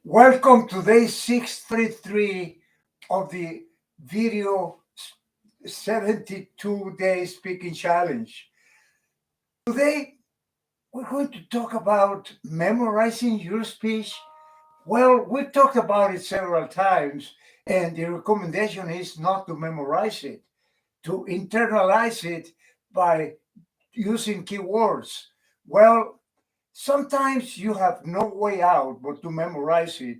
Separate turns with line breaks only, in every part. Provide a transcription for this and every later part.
Welcome to day 633 of the video 72-day speaking challenge. Today, we're going to talk about memorizing your speech. Well, we've talked about it several times, and the recommendation is not to memorize it, to internalize it by using keywords. Well, sometimes you have no way out but to memorize it,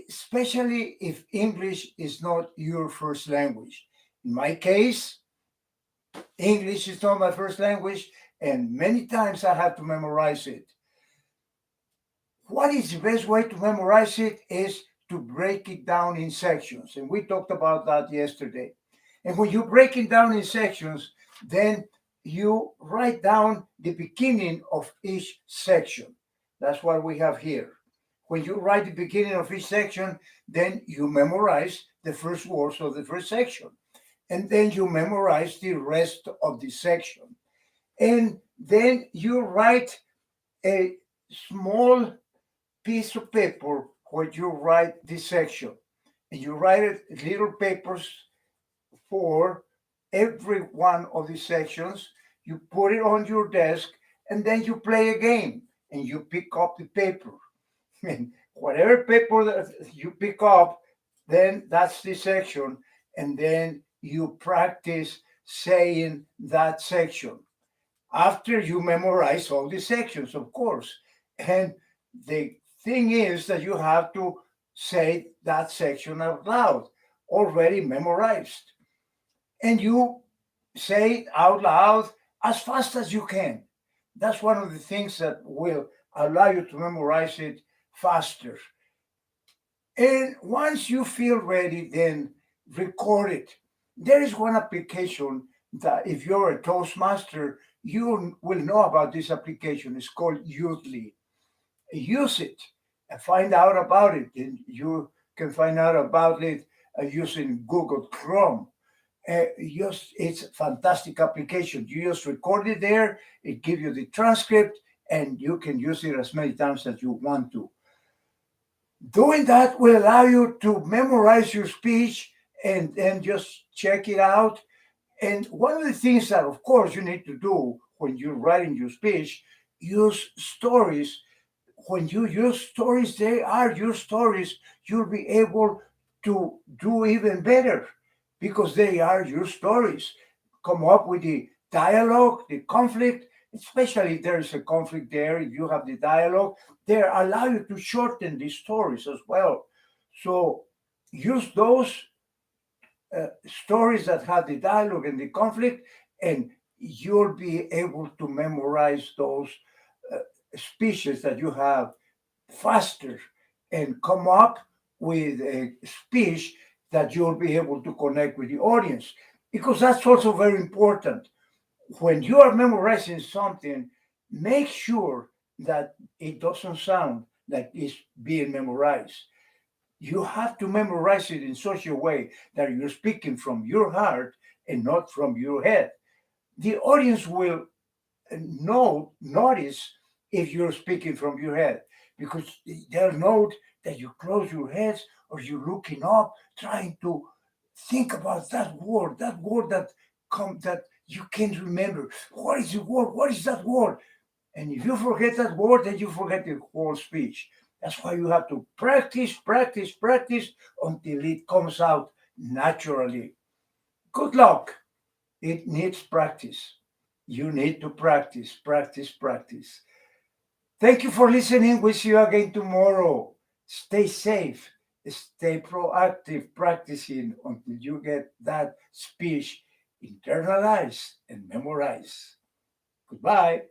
especially if English is not your first language. In my case, English is not my first language, and many times I have to memorize it. What is the best way to memorize it is to break it down in sections, and we talked about that yesterday. And when you break it down in sections, then you write down the beginning of each section. That's what we have here. When you write the beginning of each section, then you memorize the first words of the first section. And then you memorize the rest of the section. And then you write a small piece of paper where you write this section. And you write it little papers for every one of the sections. You put it on your desk, and then you play a game and you pick up the paper. And whatever paper that you pick up, then that's the section, and then you practice saying that section after you memorize all the sections, of course. And the thing is that you have to say that section out loud, already memorized. And you say it out loud as fast as you can. That's one of the things that will allow you to memorize it faster. And once you feel ready, then record it. There is one application that if you're a Toastmaster, you will know about this application. It's called Youthly. Use it and find out about it. And you can find out about it using Google Chrome. It's a fantastic application. You just record it there, it gives you the transcript, and you can use it as many times as you want to. Doing that will allow you to memorize your speech and then just check it out. And one of the things that, of course, you need to do when you're writing your speech, use stories. When you use stories, they are your stories. You'll be able to do even better because they are your stories. Come up with the dialogue, the conflict, especially if there is a conflict there, if you have the dialogue, they allow you to shorten the stories as well. So use those stories that have the dialogue and the conflict, and you'll be able to memorize those uh, speeches that you have faster and come up with a speech that you'll be able to connect with the audience. Because that's also very important. When you are memorizing something, make sure that it doesn't sound like it's being memorized. You have to memorize it in such a way that you're speaking from your heart and not from your head. The audience will notice if you're speaking from your head because they'll note that you close your heads or you're looking up trying to think about that word that you can't remember. What is the word? What is that word? And if you forget that word, then you forget the whole speech. That's why you have to practice, practice, practice until it comes out naturally. Good luck. It needs practice. You need to practice, practice, practice. Thank you for listening. We'll see you again tomorrow. Stay safe. Stay proactive, practicing until you get that speech internalized and memorized. Goodbye.